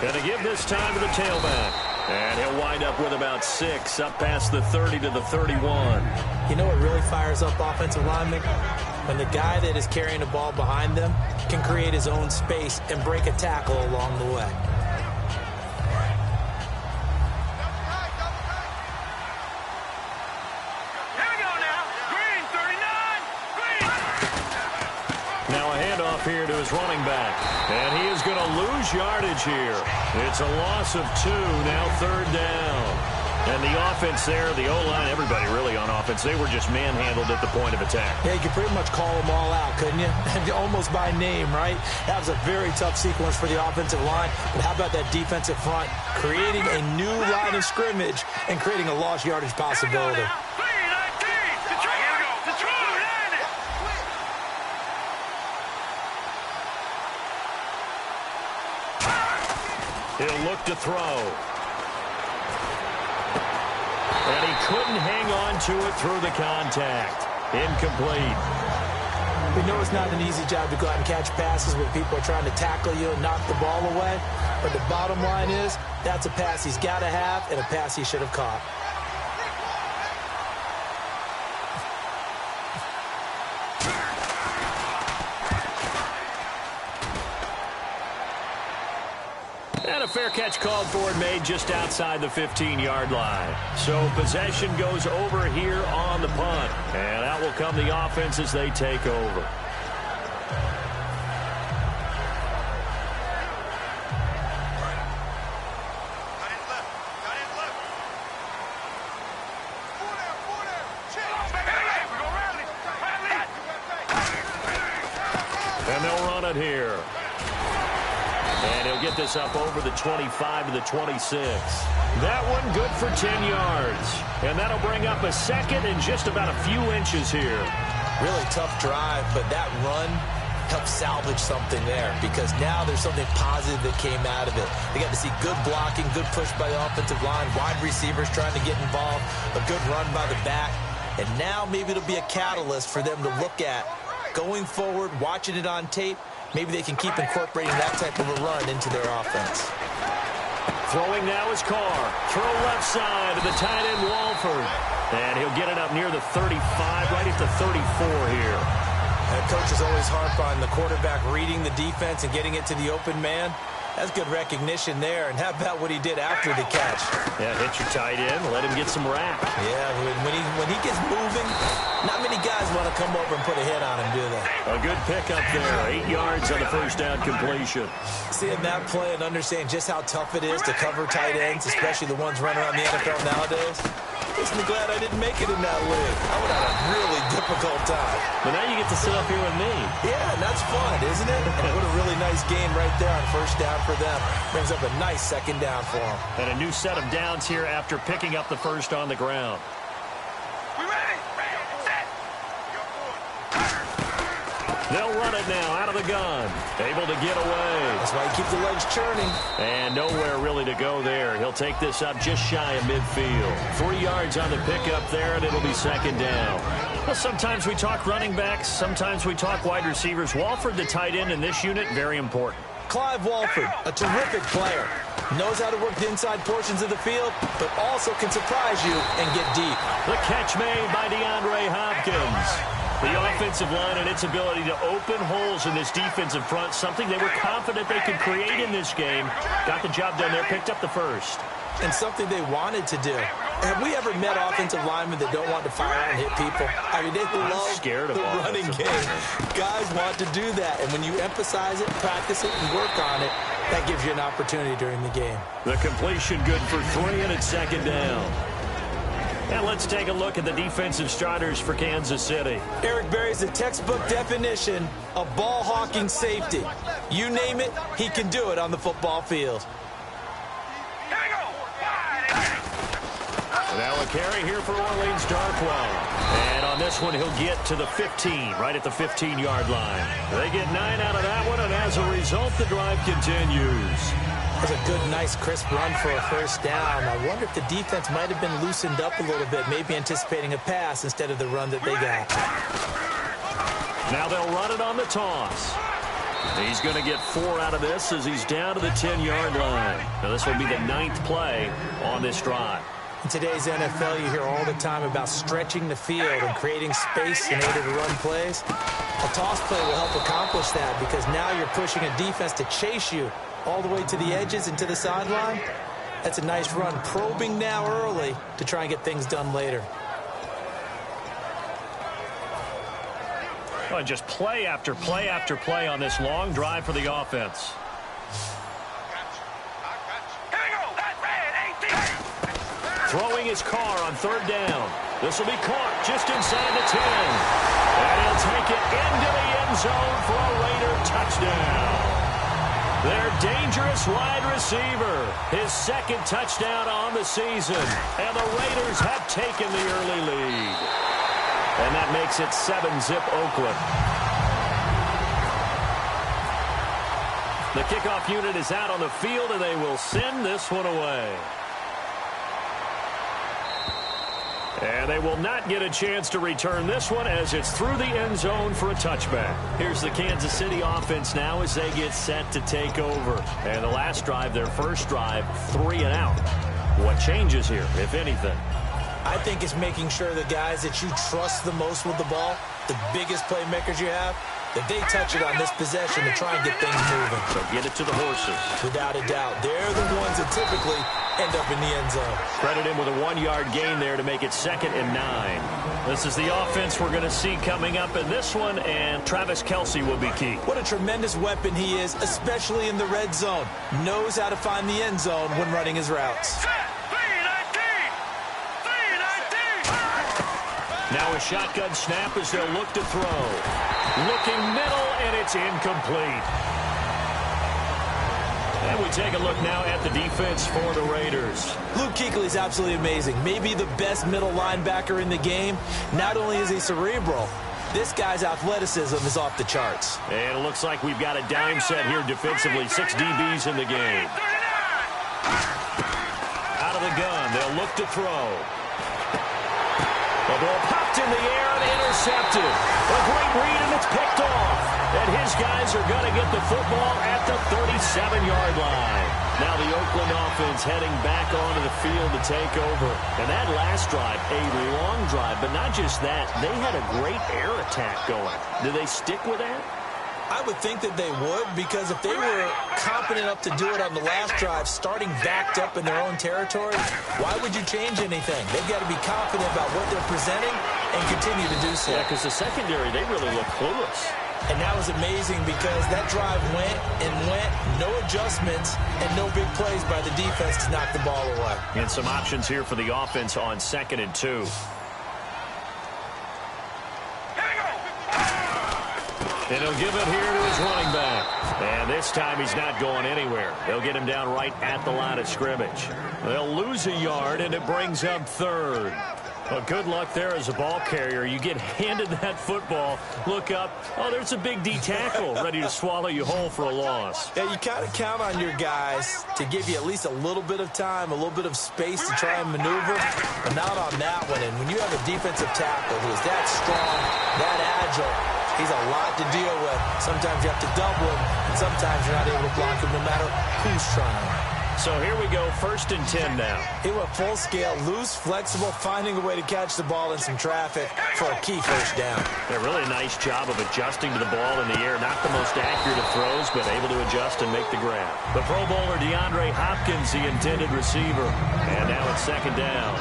Going to give this time to the tailback. And he'll wind up with about 6, up past the 30 to the 31. You know what really fires up offensive linemen? When the guy that is carrying the ball behind them can create his own space and break a tackle along the way. Here to his running back, and he is going to lose yardage here. It's a loss of 2, now 3rd down. And the offense there, the O-line, everybody really on offense, they were just manhandled at the point of attack. Yeah, you could pretty much call them all out, couldn't you? Almost by name, right? That was a very tough sequence for the offensive line. But how about that defensive front creating a new line of scrimmage and creating a lost yardage possibility? He'll look to throw. And he couldn't hang on to it through the contact. Incomplete. We know it's not an easy job to go out and catch passes when people are trying to tackle you and knock the ball away. But the bottom line is, that's a pass he's got to have and a pass he should have caught. And a fair catch called for and made just outside the 15-yard line. So possession goes over here on the punt. And out will come the offense as they take over. And they'll run it here. And he'll get this up over the 25 to the 26. That one good for 10 yards. And that'll bring up a second and just about a few inches here. Really tough drive, but that run helped salvage something there because now there's something positive that came out of it. They got to see good blocking, good push by the offensive line, wide receivers trying to get involved, a good run by the back. And now maybe it'll be a catalyst for them to look at going forward, watching it on tape. Maybe they can keep incorporating that type of a run into their offense. Throwing now is Carr. Throw left side to the tight end, Walford. And he'll get it up near the 35, right at the 34 here. And coaches always harp on the quarterback reading the defense and getting it to the open man. That's good recognition there. And how about what he did after the catch? Yeah, hit your tight end, let him get some rack. Yeah, when he gets moving, not many guys want to come over and put a hit on him, do they? A good pickup there, 8 yards on the first down completion. Seeing that play and understanding just how tough it is to cover tight ends, especially the ones running around the NFL nowadays, makes me glad I didn't make it in that league. I would have a really difficult time. But now you get to sit up here with me. Yeah, and that's fun, isn't it? And what a really nice game right there on first down for them. Brings up a nice second down for them. And a new set of downs here after picking up the first on the ground. We ready? Set. They'll run it now out of the gun. Able to get away. That's why you keep the legs churning. And nowhere really to go there. He'll take this up just shy of midfield. 3 yards on the pickup there, and it'll be second down. Well, sometimes we talk running backs. Sometimes we talk wide receivers. Walford, the tight end in this unit, very important. Clive Walford, a terrific player. Knows how to work the inside portions of the field, but also can surprise you and get deep. The catch made by DeAndre Hopkins. The offensive line and its ability to open holes in this defensive front, something they were confident they could create in this game. Got the job done there, picked up the first. And something they wanted to do. Have we ever met offensive linemen that don't want to fire out and hit people? I mean, they love the running game. Guys want to do that. And when you emphasize it, practice it, and work on it, that gives you an opportunity during the game. The completion good for 3, and it's second down. And let's take a look at the defensive starters for Kansas City. Eric Berry's the textbook definition of ball-hawking safety. You name it, he can do it on the football field. Now a carry here for Orleans Darkwa. And on this one, he'll get to the 15, right at the 15-yard line. They get 9 out of that one, and as a result, the drive continues. That's a good, nice, crisp run for a first down. I wonder if the defense might have been loosened up a little bit, maybe anticipating a pass instead of the run that they got. Now they'll run it on the toss. He's going to get 4 out of this as he's down to the 10-yard line. Now, this will be the 9th play on this drive. In today's NFL, you hear all the time about stretching the field and creating space in order to run plays. A toss play will help accomplish that because now you're pushing a defense to chase you all the way to the edges and to the sideline. That's a nice run. Probing now early to try and get things done later. Well, just play after play after play on this long drive for the offense. Throwing his car on 3rd down. This will be caught just inside the 10. And he'll take it into the end zone for a Raider touchdown. Their dangerous wide receiver. His 2nd touchdown on the season. And the Raiders have taken the early lead. And that makes it 7-zip Oakland. The kickoff unit is out on the field, and they will send this one away. And they will not get a chance to return this one as it's through the end zone for a touchback. Here's the Kansas City offense now as they get set to take over. And the last drive, their first drive, 3 and out. What changes here, if anything? I think it's making sure the guys that you trust the most with the ball, the biggest playmakers you have, that they touch it on this possession to try and get things moving. So get it to the horses. Without a doubt. They're the ones that typically end up in the end zone. Credit him with a 1-yard gain there to make it 2nd and 9. This is the offense we're going to see coming up in this one, and Travis Kelce will be key. What a tremendous weapon he is, especially in the red zone. Knows how to find the end zone when running his routes. Now a shotgun snap as they'll look to throw. Looking middle, and it's incomplete. And we take a look now at the defense for the Raiders. Luke Kuechly's absolutely amazing. Maybe the best middle linebacker in the game. Not only is he cerebral, this guy's athleticism is off the charts. And it looks like we've got a dime set here defensively. 6 DBs in the game. Out of the gun, they'll look to throw. The ball popped in the air and intercepted. A great read, and it's picked off. And his guys are going to get the football at the 37-yard line. Now the Oakland offense heading back onto the field to take over. And that last drive, a long drive, but not just that. They had a great air attack going. Do they stick with that? I would think that they would, because if they were competent enough to do it on the last drive, starting backed up in their own territory, why would you change anything? They've got to be confident about what they're presenting and continue to do so. Yeah, because the secondary, they really look clueless. And that was amazing because that drive went and went, no adjustments, and no big plays by the defense to knock the ball away. And some options here for the offense on 2nd and 2. And he'll give it here to his running back. And this time he's not going anywhere. They'll get him down right at the line of scrimmage. They'll lose a yard, and it brings up 3rd. Well, good luck there as a ball carrier. You get handed that football, look up, oh, there's a big D tackle ready to swallow you whole for a loss. Yeah, you kind of count on your guys to give you at least a little bit of time, a little bit of space to try and maneuver, but not on that one. And when you have a defensive tackle who is that strong, that agile, he's a lot to deal with. Sometimes you have to double him, and sometimes you're not able to block him no matter who's trying. So here we go, 1st and 10 now. He went full scale, loose, flexible, finding a way to catch the ball in some traffic for a key first down. A really nice job of adjusting to the ball in the air. Not the most accurate of throws, but able to adjust and make the grab. The Pro Bowler DeAndre Hopkins, the intended receiver. And now it's 2nd down.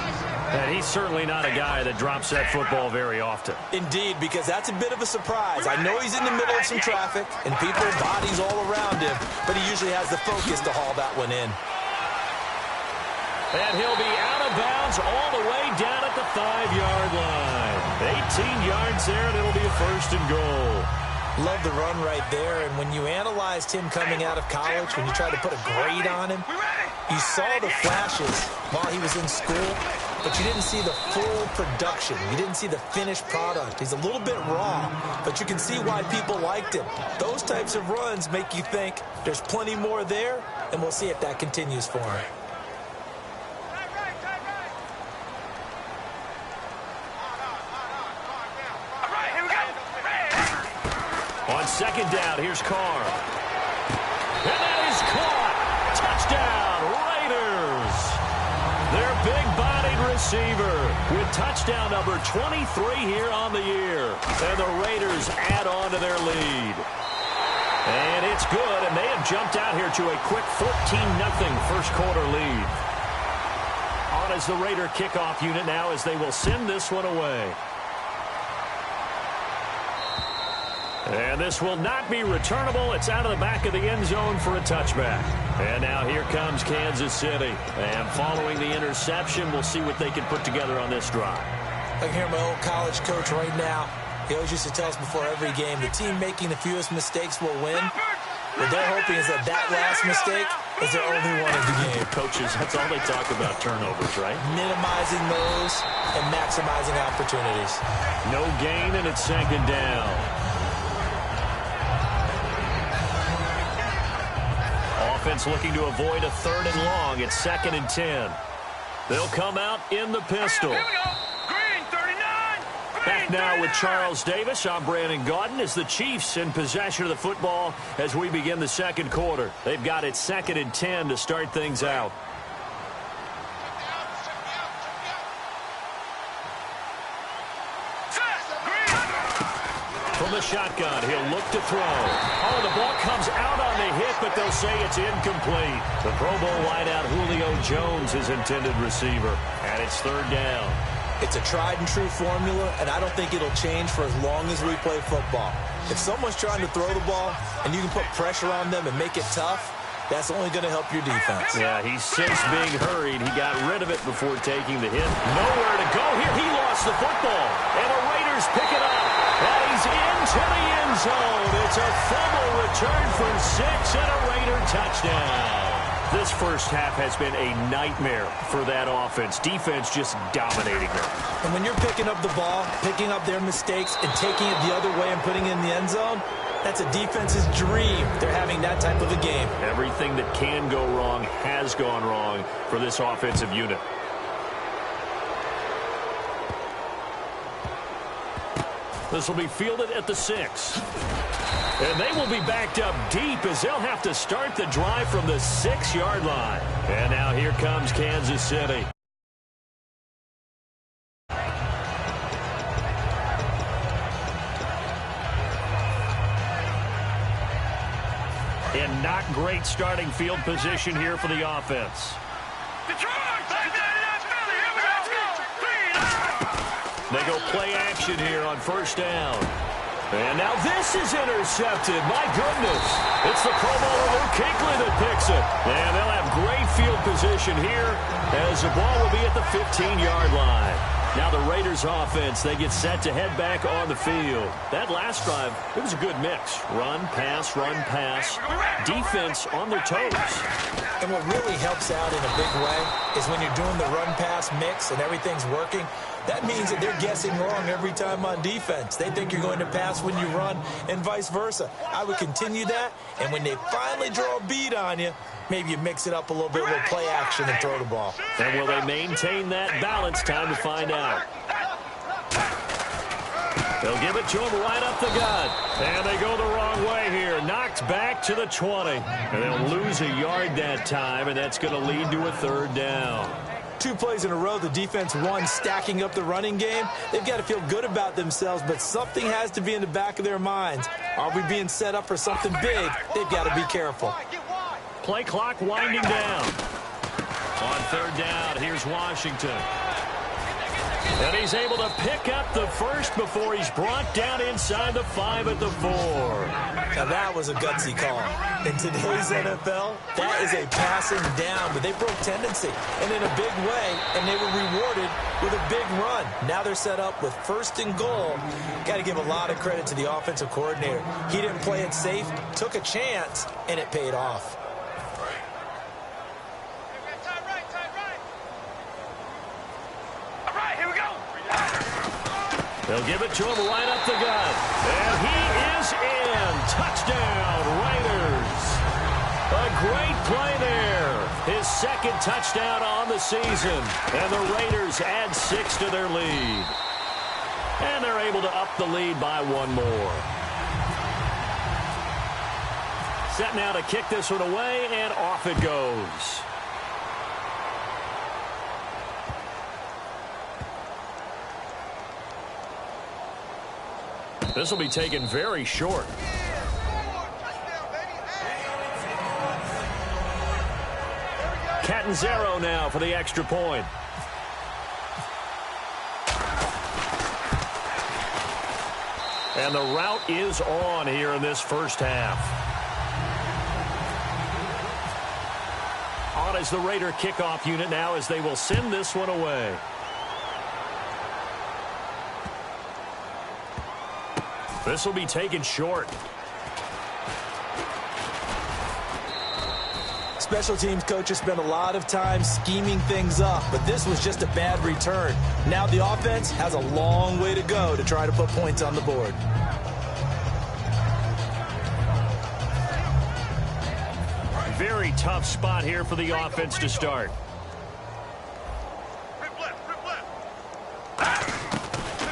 And he's certainly not a guy that drops that football very often. Indeed, because that's a bit of a surprise. I know he's in the middle of some traffic and people, bodies all around him, but he usually has the focus to haul that one in. And he'll be out of bounds all the way down at the 5-yard line. 18 yards there, and it'll be a 1st and goal. Love the run right there, and when you analyzed him coming out of college, when you tried to put a grade on him, you saw the flashes while he was in school, but you didn't see the full production. You didn't see the finished product. He's a little bit raw, but you can see why people liked him. Those types of runs make you think there's plenty more there, and we'll see if that continues for him. On On second down, here's Carr. And that is caught. Touchdown, Raiders. Their big-bodied receiver with touchdown number 23 here on the year. And the Raiders add on to their lead. And it's good, and they have jumped out here to a quick 14-0 first quarter lead. On as the Raider kickoff unit now as they will send this one away. And this will not be returnable. It's out of the back of the end zone for a touchback. And now here comes Kansas City. And following the interception, we'll see what they can put together on this drive. I can hear my old college coach right now. He always used to tell us before every game, the team making the fewest mistakes will win. What they're hoping is that last mistake is their only one of the game. Coaches, that's all they talk about, turnovers, right? Minimizing those and maximizing opportunities. No gain, and it's second down. Offense looking to avoid a 3rd and long. It's 2nd and 10. They'll come out in the pistol. Here we go. Green, 39. Back now with Charles Davis. I'm Brandon Gaudin as the Chiefs in possession of the football as we begin the second quarter. They've got it 2nd and 10 to start things out. From the shotgun, he'll look to throw. Oh, the ball comes out on the hit, but they'll say it's incomplete. The Pro Bowl wideout Julio Jones, his intended receiver, and it's 3rd down. It's a tried-and-true formula, and I don't think it'll change for as long as we play football. If someone's trying to throw the ball and you can put pressure on them and make it tough, that's only going to help your defense. Yeah, he's since being hurried. He got rid of it before taking the hit. Nowhere to go here. He lost the football, and the Raiders pick it up. And he's into the end zone. It's a fumble return for 6 and a Raider touchdown. This first half has been a nightmare for that offense. Defense just dominating them. And when you're picking up the ball, picking up their mistakes, and taking it the other way and putting it in the end zone, that's a defense's dream. They're having that type of a game. Everything that can go wrong has gone wrong for this offensive unit. This will be fielded at the 6. And they will be backed up deep as they'll have to start the drive from the 6-yard line. And now here comes Kansas City. And not great starting field position here for the offense. They go play action here on 1st down. And now this is intercepted. My goodness. It's the Pro Bowler Luke Kuechly that picks it. And they'll have great field position here as the ball will be at the 15-yard line. Now the Raiders offense, they get set to head back on the field. That last drive, it was a good mix. Run, pass, defense on their toes. And what really helps out in a big way is when you're doing the run-pass mix and everything's working, that means that they're guessing wrong every time on defense. They think you're going to pass when you run and vice versa. I would continue that, and when they finally draw a beat on you, maybe you mix it up a little bit with play action and throw the ball. And will they maintain that balance? Time to find out. They'll give it to him right up the gut. And they go the wrong way here. Knocked back to the 20. And they'll lose a yard that time, and that's going to lead to a 3rd down. 2 plays in a row, the defense won, stacking up the running game. They've got to feel good about themselves, but something has to be in the back of their minds. Are we being set up for something big? They've got to be careful. Play clock winding down. On 3rd down, here's Washington. And he's able to pick up the first before he's brought down inside the 5 at the 4. Now that was a gutsy call. In today's NFL, that is a passing down, but they broke tendency and in a big way, and they were rewarded with a big run. Now they're set up with 1st and goal. Got to give a lot of credit to the offensive coordinator. He didn't play it safe, took a chance, and it paid off. They'll give it to him right up the gut. And he is in. Touchdown, Raiders. A great play there. His 2nd touchdown on the season. And the Raiders add 6 to their lead. And they're able to up the lead by 1 more. Set now to kick this one away, and off it goes. This will be taken very short. Catanzaro now for the extra point. And the route is on here in this first half. On is the Raider kickoff unit now as they will send this one away. This will be taken short. Special teams coaches spend a lot of time scheming things up, but this was just a bad return. Now the offense has a long way to go to try to put points on the board. Very tough spot here for the offense to start.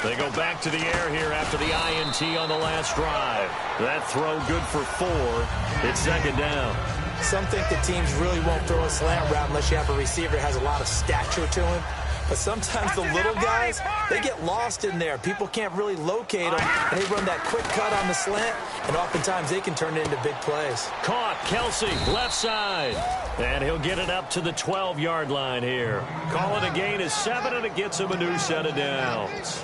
They go back to the air here after the INT on the last drive. That throw good for 4. It's second down. Some think the teams really won't throw a slant route unless you have a receiver that has a lot of stature to him. But sometimes the little guys, they get lost in there. People can't really locate them, and they run that quick cut on the slant, and oftentimes they can turn it into big plays. Caught, Kelsey, left side. And he'll get it up to the 12-yard line here. Call it a gain of 7, and it gets him a new set of downs.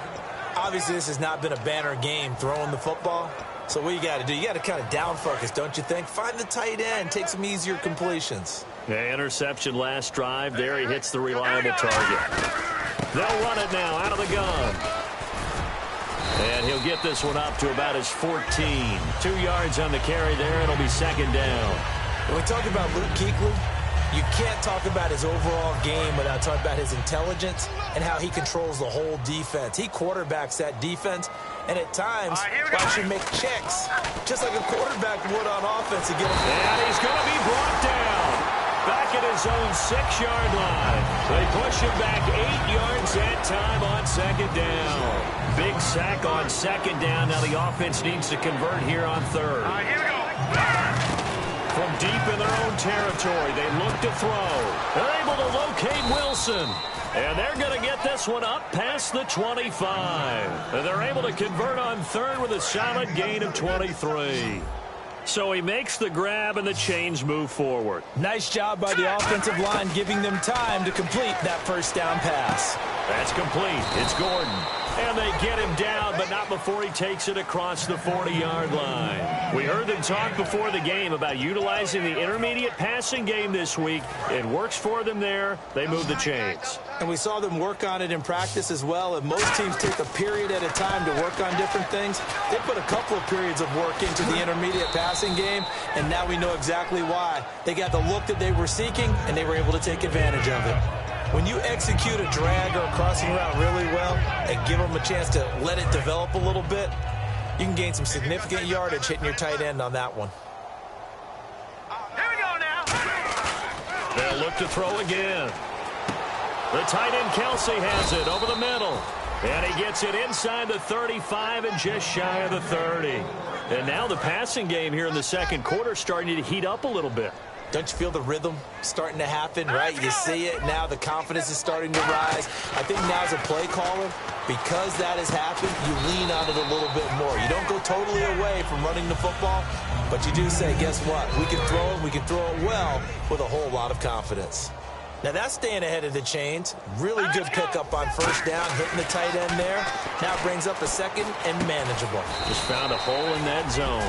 Obviously, this has not been a banner game throwing the football. So what you got to do, you got to kind of down focus, don't you think? Find the tight end, take some easier completions. The interception last drive. There he hits the reliable target. They'll run it now out of the gun. And he'll get this one up to about his 14. 2 yards on the carry there. It'll be second down. When we talk about Luke Kuechly, you can't talk about his overall game without talking about his intelligence and how he controls the whole defense. He quarterbacks that defense, and at times, should make checks, just like a quarterback would on offense to get him. And he's going to be brought down. Back at his own 6-yard line. They push him back 8 yards that time on second down. Big sack on second down. Now the offense needs to convert here on third. Here we go. From deep in their own territory, they look to throw. They're able to locate Wilson. And they're going to get this one up past the 25. And they're able to convert on third with a solid gain of 23. So he makes the grab and the chains move forward. Nice job by the offensive line giving them time to complete that first down pass. That's complete. It's Gordon. And they get him down, but not before he takes it across the 40-yard line. We heard them talk before the game about utilizing the intermediate passing game this week. It works for them there. They move the chains. And we saw them work on it in practice as well. And most teams take a period at a time to work on different things. They put a couple of periods of work into the intermediate passing game, and now we know exactly why. They got the look that they were seeking, and they were able to take advantage of it. When you execute a drag or a crossing route really well and give them a chance to let it develop a little bit, you can gain some significant yardage hitting your tight end on that one. Here we go now. They'll look to throw again. The tight end Kelsey has it over the middle. And he gets it inside the 35 and just shy of the 30. And now the passing game here in the second quarter starting to heat up a little bit. Don't you feel the rhythm starting to happen, right? You see it now. The confidence is starting to rise. I think now as a play caller, because that has happened, you lean on it a little bit more. You don't go totally away from running the football, but you do say, guess what? We can throw it. We can throw it well with a whole lot of confidence. Now that's staying ahead of the chains. Really good pickup on first down, hitting the tight end there. Now brings up a second and manageable. Just found a hole in that zone.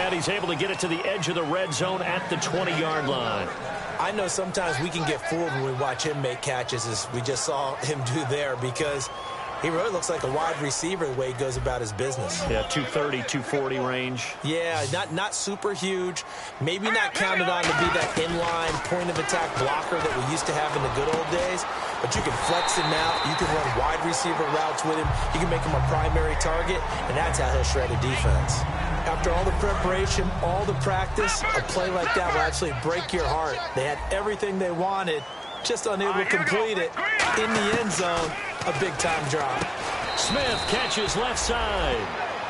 And he's able to get it to the edge of the red zone at the 20-yard line. I know sometimes we can get fooled when we watch him make catches, as we just saw him do there, because he really looks like a wide receiver the way he goes about his business. Yeah, 230, 240 range. Yeah, not super huge. Maybe not counted on to be that inline point-of-attack blocker that we used to have in the good old days. But you can flex him out. You can run wide receiver routes with him. You can make him a primary target, and that's how he'll shred a defense. After all the preparation, all the practice, a play like that will actually break your heart. They had everything they wanted, just unable to complete it. In the end zone, a big-time drop. Smith catches left side.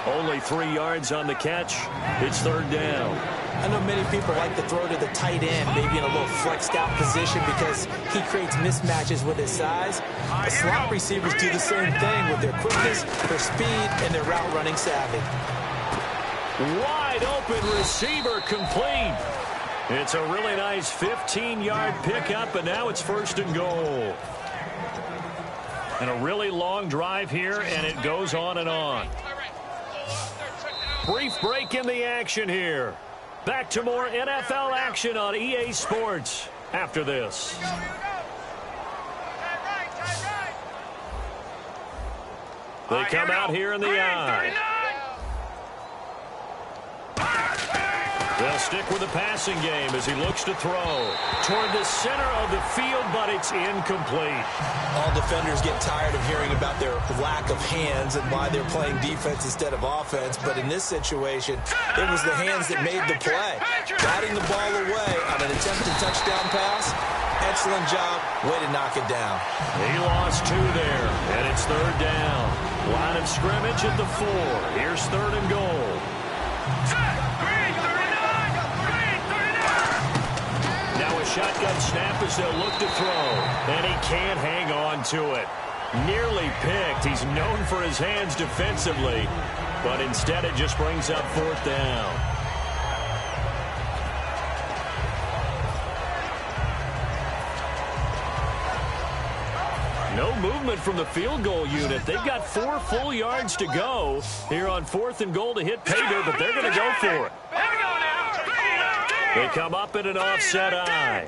Only 3 yards on the catch. It's third down. I know many people like to throw to the tight end, maybe in a little flexed out position because he creates mismatches with his size. The slot receivers do the same thing with their quickness, their speed, and their route running savvy. Wide open receiver complete. It's a really nice 15-yard pickup, and now it's first and goal. And a really long drive here, and it goes on and on. Brief break in the action here. Back to more NFL action on EA Sports after this. They come out here in the eye. They'll stick with the passing game as he looks to throw toward the center of the field, but it's incomplete. All defenders get tired of hearing about their lack of hands and why they're playing defense instead of offense. But in this situation, it was the hands that made the play. Batting the ball away on an attempted touchdown pass. Excellent job. Way to knock it down. He lost 2 there, and it's third down. Line of scrimmage at the 4. Here's third and goal. Now a shotgun snap as they'll look to throw, and he can't hang on to it. Nearly picked. He's known for his hands defensively, but instead it just brings up fourth down. No movement from the field goal unit. They've got 4 full yards to go here on fourth and goal to hit pay dirt, but they're going to go for it. They come up in an offset eye.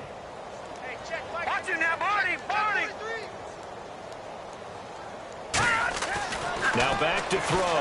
Now back to throw.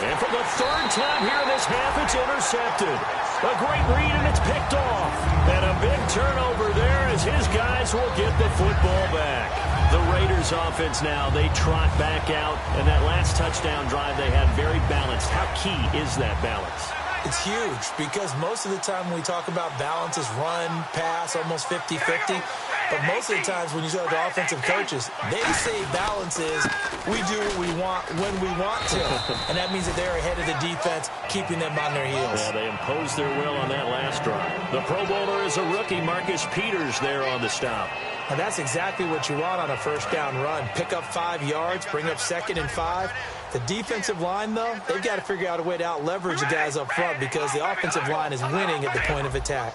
And for the third time here in this half, it's intercepted. A great read, and it's picked off. And a big turnover there as his guys will get the football back. The Raiders offense now, they trot back out. And that last touchdown drive they had very balanced. How key is that balance? It's huge because most of the time when we talk about balance is run, pass, almost 50-50. But most of the times when you talk to offensive coaches, they say balance is we do what we want when we want to. And that means that they're ahead of the defense, keeping them on their heels. Yeah, they imposed their will on that last drive. The Pro Bowler is a rookie, Marcus Peters, there on the stop. And that's exactly what you want on a first down run. Pick up 5 yards, bring up 2nd and 5. The defensive line, though, they've got to figure out a way to out-leverage the guys up front because the offensive line is winning at the point of attack.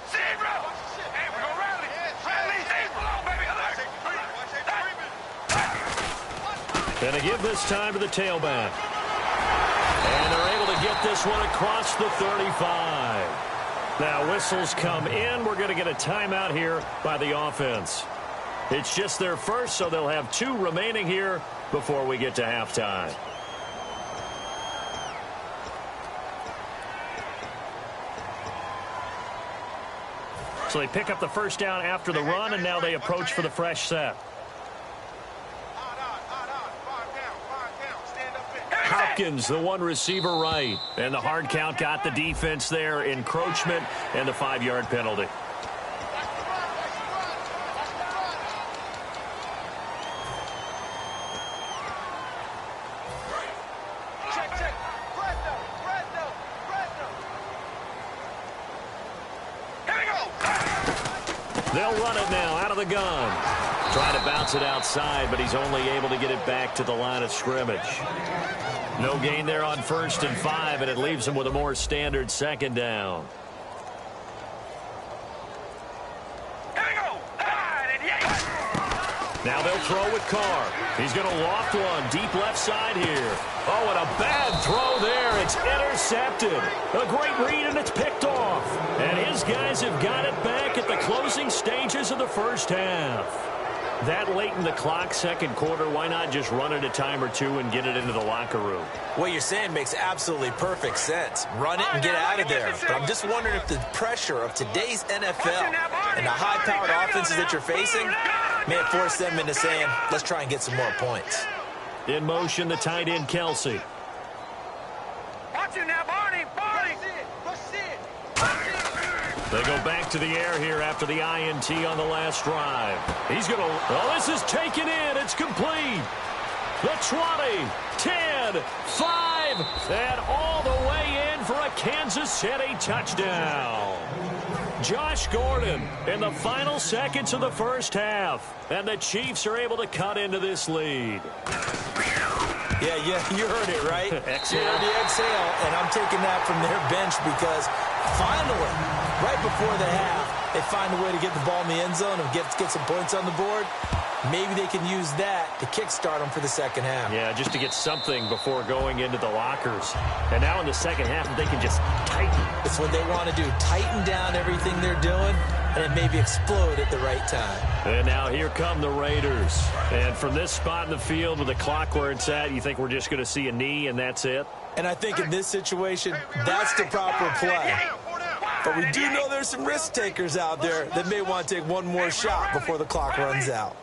And they give this time to the tailback. And they're able to get this one across the 35. Now whistles come in. We're going to get a timeout here by the offense. It's just their first, so they'll have 2 remaining here before we get to halftime. So they pick up the first down after the run, and now they approach for the fresh set. Hopkins, the one receiver right. And the hard count got the defense there. Encroachment and the 5-yard penalty. They'll run it now out of the gun. Trying to bounce it outside, but he's only able to get it back to the line of scrimmage. No gain there on 1st and 5, and it leaves him with a more standard 2nd down. Now they'll throw with Carr. He's going to loft one deep left side here. Oh, and a bad throw there. It's intercepted. A great read, and it's picked off. And his guys have got it back at the closing stages of the first half. That late in the clock, 2nd quarter, why not just run it a time or 2 and get it into the locker room? What you're saying makes absolutely perfect sense. Run it and get out of there. But I'm just wondering if the pressure of today's NFL and the high-powered offenses that you're facing may have forced them into saying, let's try and get some more points. In motion, the tight end, Kelsey. Watch it now, Barney. They go back to the air here after the INT on the last drive. He's going to... Oh, this is taken in. It's complete. The 20, 10, 5, drive, and all the way in for a Kansas City touchdown. Josh Gordon in the final seconds of the first half, and the Chiefs are able to cut into this lead. Yeah, you heard it, right? Exhale. You heard the exhale, and I'm taking that from their bench because finally, right before the half, they find a way to get the ball in the end zone and get some points on the board. Maybe they can use that to kickstart them for the second half. Yeah, just to get something before going into the lockers. And now in the second half, they can just tighten. It's what they want to do, tighten down everything they're doing, and then maybe explode at the right time. And now here come the Raiders. And from this spot in the field with the clock where it's at, you think we're just going to see a knee and that's it? And I think in this situation, that's the proper play. But we do know there's some risk takers out there that may want to take one more shot before the clock runs out.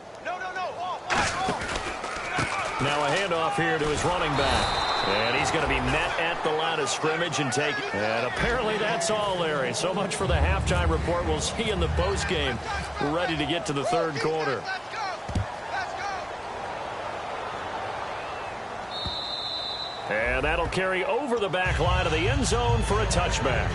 Now a handoff here to his running back. And he's going to be met at the line of scrimmage and taken. And apparently that's all, Larry. So much for the halftime report. We'll see in the postgame. We're ready to get to the third quarter. And that'll carry over the back line of the end zone for a touchback.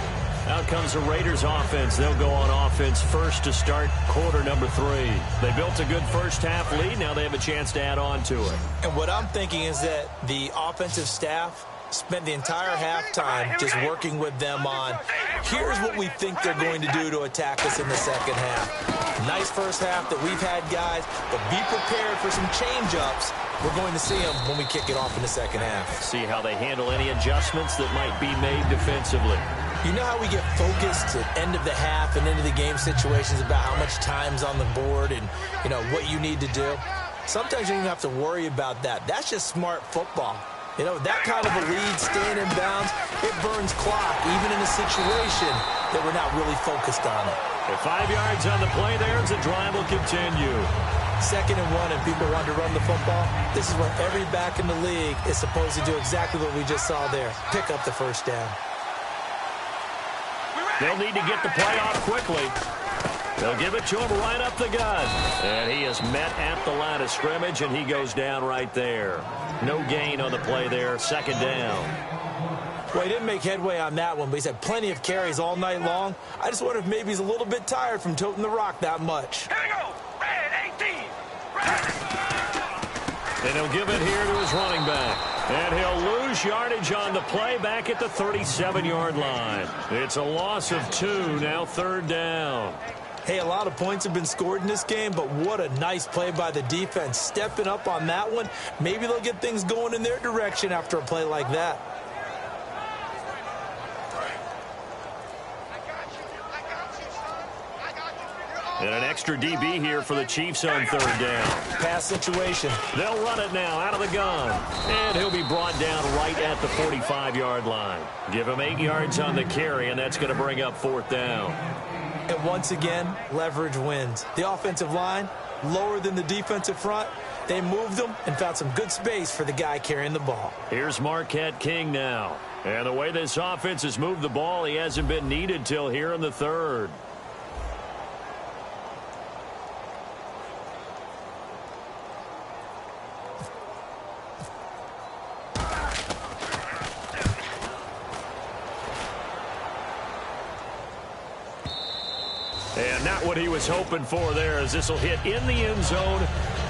Out comes the Raiders offense. They'll go on offense first to start quarter number 3. They built a good first half lead. Now they have a chance to add on to it. And what I'm thinking is that the offensive staff spent the entire halftime just working with them on, here's what we think they're going to do to attack us in the second half. Nice first half that we've had, guys, but be prepared for some change-ups. We're going to see them when we kick it off in the second half. See how they handle any adjustments that might be made defensively. You know how we get focused at end of the half and into the game situations about how much time's on the board and, you know, what you need to do? Sometimes you don't even have to worry about that. That's just smart football. You know, that kind of a lead, staying in bounds, it burns clock, even in a situation that we're not really focused on it. At 5 yards on the play there, as the drive will continue. 2nd and 1, and people want to run the football. This is where every back in the league is supposed to do exactly what we just saw there. Pick up the first down. They'll need to get the play off quickly. They'll give it to him right up the gut. And he is met at the line of scrimmage, and he goes down right there. No gain on the play there, 2nd down. Well, he didn't make headway on that one, but he's had plenty of carries all night long. I just wonder if maybe he's a little bit tired from toting the rock that much. Here we go. Red 18. Red. And he'll give it here to his running back. And he'll lose yardage on the play back at the 37-yard line. It's a loss of 2, now 3rd down. Hey, a lot of points have been scored in this game, but what a nice play by the defense. Stepping up on that one, maybe they'll get things going in their direction after a play like that. And an extra DB here for the Chiefs on 3rd down. Pass situation. They'll run it now out of the gun. And he'll be brought down right at the 45-yard line. Give him 8 yards on the carry, and that's going to bring up 4th down. And once again, leverage wins. The offensive line, lower than the defensive front. They moved them and found some good space for the guy carrying the ball. Here's Marquette King now. And the way this offense has moved the ball, he hasn't been needed till here in the 3rd. And not what he was hoping for there, as this will hit in the end zone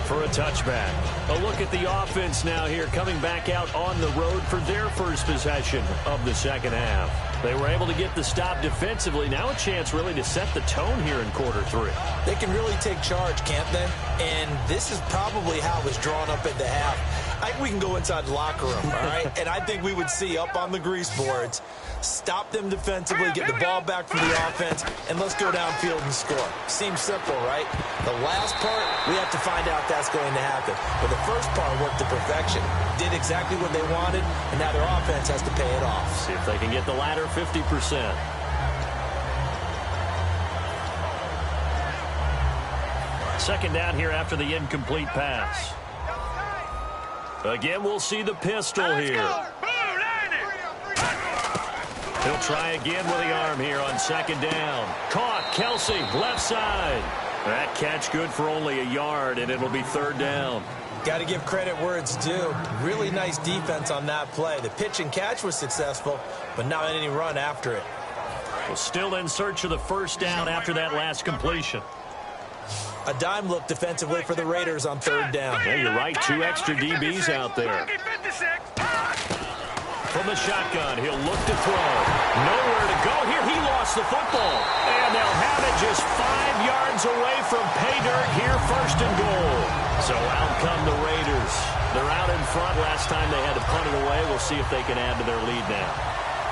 for a touchback. A look at the offense now here, coming back out on the road for their first possession of the second half. They were able to get the stop defensively. Now a chance really to set the tone here in quarter 3. They can really take charge, can't they? And this is probably how it was drawn up at the half. I think we can go inside the locker room, all right? And I think we would see up on the grease boards, stop them defensively, get the ball back from the offense, and let's go downfield and score. Seems simple, right? The last part, we have to find out that's going to happen. But the first part worked to perfection. Did exactly what they wanted, and now their offense has to pay it off. See if they can get the latter 50%. Second down here after the incomplete pass. Again, we'll see the pistol here. He'll try again with the arm here on 2nd down. Caught, Kelsey, left side. That catch good for only a yard, and it'll be 3rd down. Got to give credit where it's due. Really nice defense on that play. The pitch and catch was successful, but not any run after it. Well, still in search of the first down after that last completion. A dime look defensively for the Raiders on third down. Yeah, you're right. 2 extra DBs out there. From the shotgun, he'll look to throw. Nowhere to go here. He lost the football. And they'll have it just 5 yards away from pay dirt here, first and goal. So out come the Raiders. They're out in front. Last time they had to punt it away. We'll see if they can add to their lead now.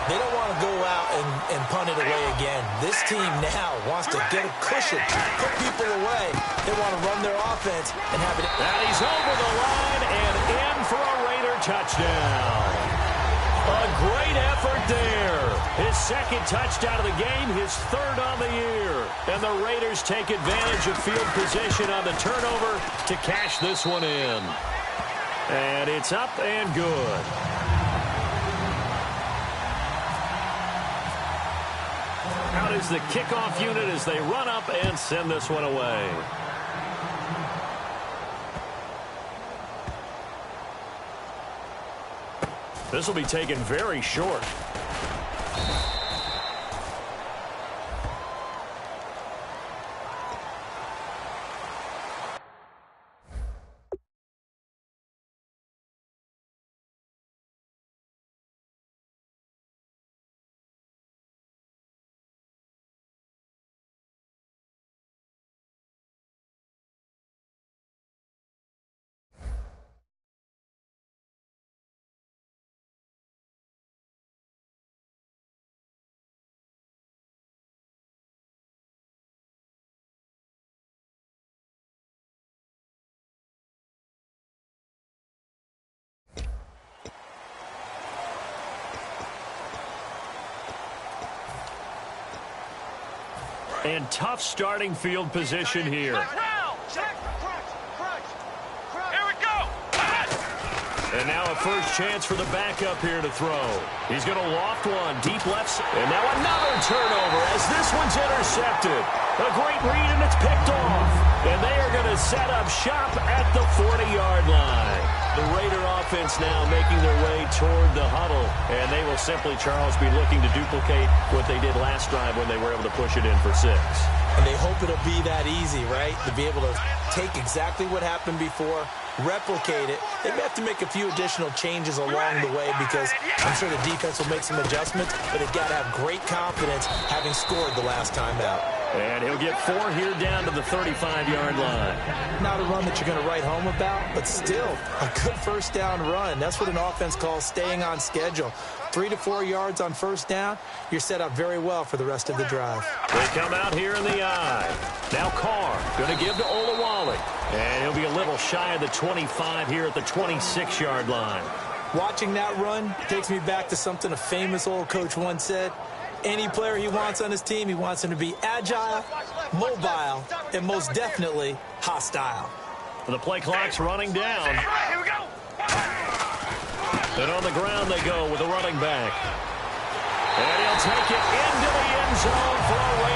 They don't want to go out and punt it away again. This team now wants to get a cushion, put people away. They want to run their offense and have it. And he's over the line and in for a Raider touchdown. A great effort there. His second touchdown of the game, his third on the year. And the Raiders take advantage of field position on the turnover to cash this one in. And it's up and good. Out is the kickoff unit as they run up and send this one away. This will be taken very short. And tough starting field position here. And now a first chance for the backup here to throw. He's going to loft one, deep left. And now another turnover as this one's intercepted. A great read, and it's picked off. And they are going to set up shop at the 40-yard line. The Raider offense now making their way toward the huddle. And they will simply, Charles, be looking to duplicate what they did last drive when they were able to push it in for 6. And they hope it'll be that easy, right? To be able to take exactly what happened before, replicate it. They may have to make a few additional changes along the way because I'm sure the defense will make some adjustments, but they've got to have great confidence having scored the last time out. And he'll get 4 here down to the 35-yard line. Not a run that you're going to write home about, but still a good first down run. That's what an offense calls staying on schedule. 3 to 4 yards on first down, you're set up very well for the rest of the drive. They come out here in the eye. Now Carr going to give to Olawale. And he'll be a little shy of the 25 here at the 26-yard line. Watching that run takes me back to something a famous old coach once said. Any player he wants on his team, he wants him to be agile, mobile, and most definitely hostile. The play clock's running down. And on the ground they go with the running back. And he'll take it into the end zone for a